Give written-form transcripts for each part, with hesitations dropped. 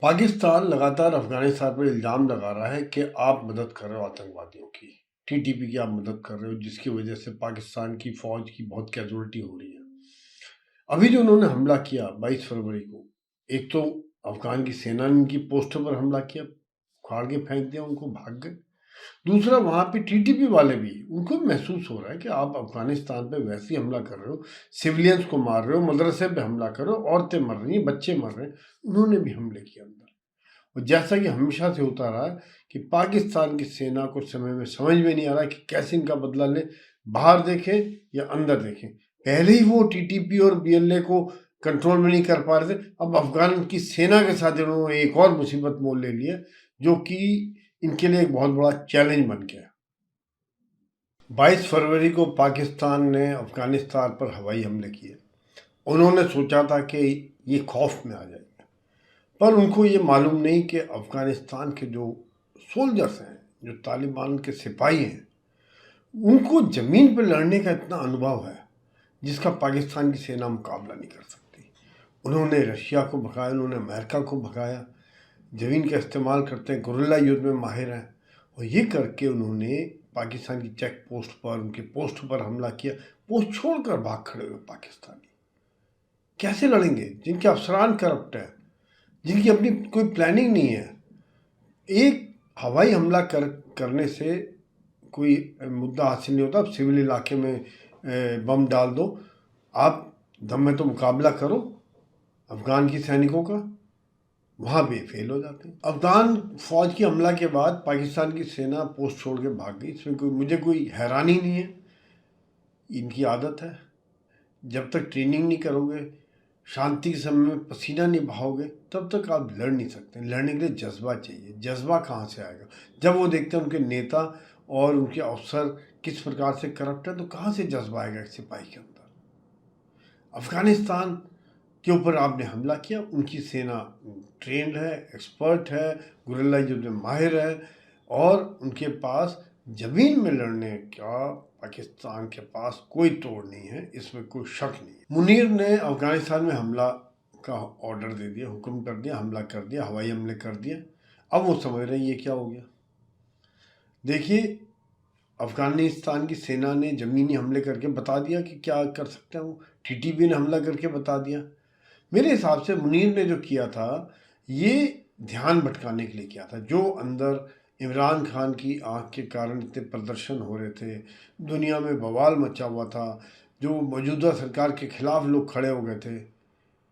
पाकिस्तान लगातार अफगानिस्तान पर इल्ज़ाम लगा रहा है कि आप मदद कर रहे हो आतंकवादियों की, टीटीपी की आप मदद कर रहे हो, जिसकी वजह से पाकिस्तान की फ़ौज की बहुत कैजुअल्टी हो रही है। अभी जो उन्होंने हमला किया 22 फरवरी को, एक तो अफ़गान की सेना ने उनकी पोस्टों पर हमला किया, उखाड़ के फेंक दिया, उनको भाग गए। दूसरा, वहाँ पे टीटीपी वाले भी, उनको भी महसूस हो रहा है कि आप अफ़गानिस्तान पे वैसे ही हमला कर रहे हो, सिविलियंस को मार रहे हो, मदरसे पे हमला कर रहे हो, औरतें मर रही हैं, बच्चे मर रहे हैं। उन्होंने भी हमले किए अंदर। और जैसा कि हमेशा से होता रहा है कि पाकिस्तान की सेना को समय में समझ में नहीं आ रहा कि कैसे इनका बदला लें, बाहर देखें या अंदर देखें। पहले ही वो टीटीपी और बीएलए को कंट्रोल में नहीं कर पा रहे थे, अब अफगान की सेना के साथ इन्होंने एक और मुसीबत मोल ले लिया, जो कि इनके लिए एक बहुत बड़ा चैलेंज बन गया। 22 फरवरी को पाकिस्तान ने अफगानिस्तान पर हवाई हमले किए। उन्होंने सोचा था कि ये खौफ में आ जाए, पर उनको ये मालूम नहीं कि अफ़गानिस्तान के जो सोल्जर्स हैं, जो तालिबान के सिपाही हैं, उनको ज़मीन पर लड़ने का इतना अनुभव है जिसका पाकिस्तान की सेना मुकाबला नहीं कर सकती। उन्होंने रशिया को भगाया, उन्होंने अमेरिका को भगाया, ज़मीन का इस्तेमाल करते हैं, गुरिल्ला युद्ध में माहिर हैं। और ये करके उन्होंने पाकिस्तान की चेक पोस्ट पर, उनके पोस्ट पर हमला किया। पोस्ट छोड़कर भाग खड़े हुए पाकिस्तानी। कैसे लड़ेंगे जिनके अफसरान करप्ट हैं, जिनकी अपनी कोई प्लानिंग नहीं है। एक हवाई हमला करने से कोई मुद्दा हासिल नहीं होता। आप सिविल इलाके में बम डाल दो, आप दम में तो मुकाबला करो अफगान की सैनिकों का, वहाँ भी फेल हो जाते हैं। अफगान फौज की हमला के बाद पाकिस्तान की सेना पोस्ट छोड़ के भाग गई। इसमें मुझे कोई हैरानी नहीं है, इनकी आदत है। जब तक ट्रेनिंग नहीं करोगे, शांति के समय में पसीना नहीं बहाओगे, तब तक आप लड़ नहीं सकते। लड़ने के लिए जज्बा चाहिए। जज्बा कहाँ से आएगा? जब वो देखते हैं उनके नेता और उनके अफसर किस प्रकार से करप्ट है, तो कहाँ से जज्बा आएगा एक सिपाही के अंदर? अफगानिस्तान के ऊपर आपने हमला किया, उनकी सेना ट्रेंड है, एक्सपर्ट है, गुरिल्ला युद्ध में माहिर है, और उनके पास ज़मीन में लड़ने का पाकिस्तान के पास कोई तोड़ नहीं है, इसमें कोई शक नहीं है। मुनीर ने अफगानिस्तान में हमला का ऑर्डर दे दिया, हुक्म कर दिया, हमला कर दिया, हवाई हमले कर दिए। अब वो समझ रहे हैं ये क्या हो गया। देखिए, अफगानिस्तान की सेना ने ज़मीनी हमले करके बता दिया कि क्या कर सकते हैं वो। टीटीपी ने हमला करके बता दिया। मेरे हिसाब से मुनीर ने जो किया था, ये ध्यान भटकाने के लिए किया था। जो अंदर इमरान खान की आंख के कारण इतने प्रदर्शन हो रहे थे, दुनिया में बवाल मचा हुआ था, जो मौजूदा सरकार के खिलाफ लोग खड़े हो गए थे,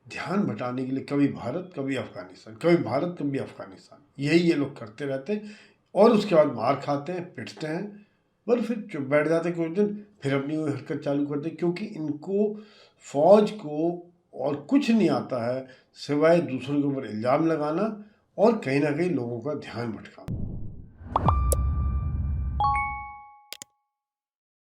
ध्यान भटाने के लिए कभी भारत, कभी अफगानिस्तान, कभी भारत, कभी अफगानिस्तान, यही ये लोग करते रहते हैं। और उसके बाद मार खाते हैं, पिटते हैं, पर फिर चुप बैठ जाते कुछ दिन, फिर अपनी वही हरकत चालू करते, क्योंकि इनको फौज को और कुछ नहीं आता है सिवाय दूसरों के ऊपर इल्ज़ाम लगाना और कहीं ना कहीं लोगों का ध्यान भटकाना।